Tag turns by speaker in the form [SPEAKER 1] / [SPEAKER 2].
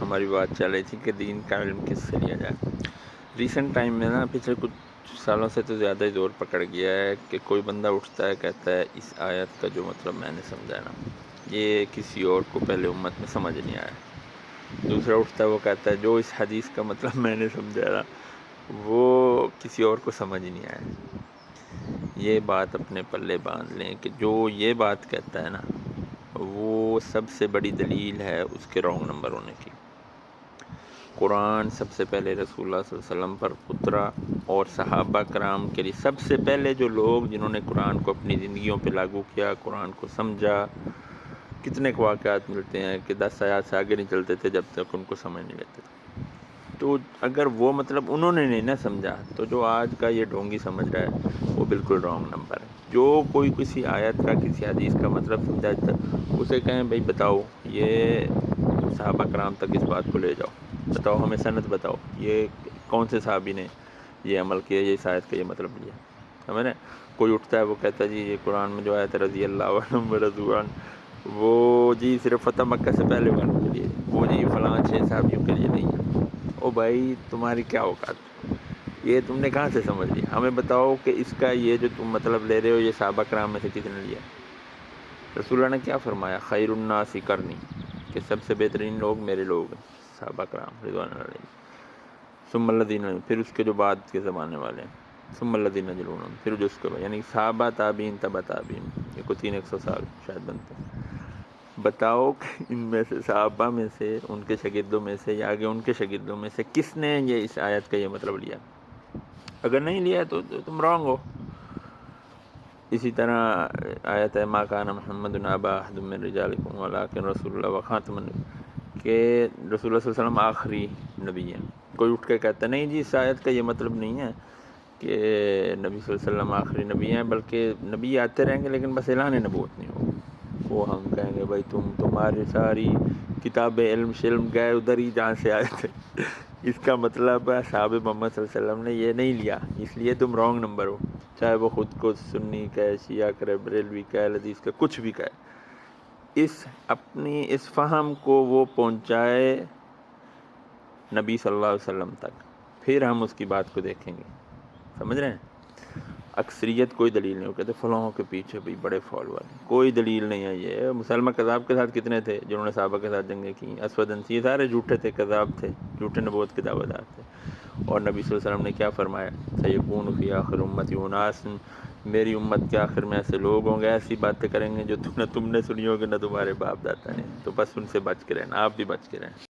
[SPEAKER 1] ہماری بات چل رہی تھی کہ دین کا علم کس سے لیا جائے۔ ریسنٹ ٹائم میں نا پچھلے کچھ سالوں سے تو زیادہ ہی زور پکڑ گیا ہے کہ کوئی بندہ اٹھتا ہے کہتا ہے اس آیت کا جو مطلب میں نے سمجھا نا یہ کسی اور کو پہلے امت میں سمجھ نہیں آیا۔ دوسرا اٹھتا ہے وہ کہتا ہے جو اس حدیث کا مطلب میں نے سمجھا نا وہ کسی اور کو سمجھ ہی نہیں آیا۔ یہ بات اپنے پلے باندھ لیں کہ جو یہ بات کہتا ہے نا وہ سب سے بڑی دلیل ہے اس کے رانگ نمبر ہونے کی۔ قرآن سب سے پہلے رسول اللہ صلی اللہ علیہ وسلم پر اترا اور صحابہ کرام کے لیے سب سے پہلے جو لوگ جنہوں نے قرآن کو اپنی زندگیوں پہ لاگو کیا، قرآن کو سمجھا، کتنے کو واقعات ملتے ہیں کہ 10 آیات سے آگے نہیں چلتے تھے جب تک ان کو سمجھ نہیں لیتے تھے۔ تو اگر وہ مطلب انہوں نے نہیں نہ سمجھا تو جو آج کا یہ ڈھونگی سمجھ رہا ہے وہ بالکل رانگ نمبر ہے۔ جو کوئی کسی آیت کا کسی حدیث کا مطلب سمجھاتا ہے اسے کہیں بھائی بتاؤ یہ صحابہ کرام تک اس بات کو لے جاؤ، بتاؤ ہمیں سند بتاؤ یہ کون سے صحابی نے یہ عمل کیا، یہ اس آیت کا یہ مطلب لیا۔ سمجھ رہے ہیں؟ کوئی اٹھتا ہے وہ کہتا ہے جی یہ قرآن میں جو آیت ہے رضی اللہ عنہم ورضوان وہ جی صرف فتح مکہ سے پہلے والوں کے لیے، وہ جی فلاں 6 صحابیوں کے لیے نہیں ہے۔ او بھائی تمہاری کیا اوقات، یہ تم نے کہاں سے سمجھ لیا؟ ہمیں بتاؤ کہ اس کا یہ جو تم مطلب لے رہے ہو یہ صحابہ کرام میں سے کس نے لیا؟ رسول اللہ نے کیا فرمایا؟ خیر الناس قرنی، کہ سب سے بہترین لوگ میرے لوگ ہیں، صحابہ کرام رضوان اللہ علیہم، ثم الذین، پھر اس کے جو بعد کے زمانے والے ہیں، ثم الذین یلونہم، پھر جو اس کے بعد یعنی صحابہ تابعین تبع تابعین، یہ کو 300 سال شاید بنتے ہیں۔ بتاؤ کہ ان میں سے صحابہ میں سے ان کے شاگردوں میں سے یا آگے ان کے شاگردوں میں سے کس نے یہ اس آیت کا یہ مطلب لیا؟ اگر نہیں لیا تو تم رانگ ہو۔ اسی طرح آیت ہے ما کان محمد ابا احد من رجالکم ولکن رسول اللہ وخاتم النبیین، کہ رسول اللہ صلی اللہ علیہ وسلم آخری نبی ہے۔ کوئی اٹھ کے کہتا نہیں جی اس آیت کا یہ مطلب نہیں ہے کہ نبی صلی اللہ علیہ وسلم آخری نبی ہیں، بلکہ نبی آتے رہیں گے لیکن بس اعلان نبوت نہیں ہوگا۔ وہ ہم کہیں گے بھائی تمہاری ساری کتاب علم شلم گئے ادھر ہی جہاں سے آئے تھے۔ اس کا مطلب ہے صحابہ محمد صلی اللہ علیہ وسلم نے یہ نہیں لیا، اس لیے تم رانگ نمبر ہو، چاہے وہ خود کو سنی کہے، شیعہ کرے، بریلوی کہے، حدیث کا کچھ بھی کہے۔ اپنی اس فہم کو وہ پہنچائے نبی صلی اللہ علیہ وسلم تک، پھر ہم اس کی بات کو دیکھیں گے۔ سمجھ رہے ہیں؟ اکثریت کوئی دلیل نہیں، وہ کہتے فلاں کے پیچھے بھی بڑے فالوور ہیں، کوئی دلیل نہیں ہے۔ یہ مسلمہ کذاب کے ساتھ کتنے تھے جنہوں نے صحابہ کے ساتھ جنگیں کی؟ اسود انسی، یہ سارے جھوٹے تھے، کذاب تھے، جھوٹے نبوت کے دعویٰ دار تھے۔ اور نبی صلی اللہ علیہ وسلم نے کیا فرمایا؟ سیکون فی آخر امتی اناس، میری امت کے آخر میں ایسے لوگ ہوں گے ایسی باتیں کریں گے جو نہ تم نے سنی ہوگی نہ تمہارے باپ دادا نے، تو بس ان سے بچ کے رہنا، آپ بھی بچ کے رہیں۔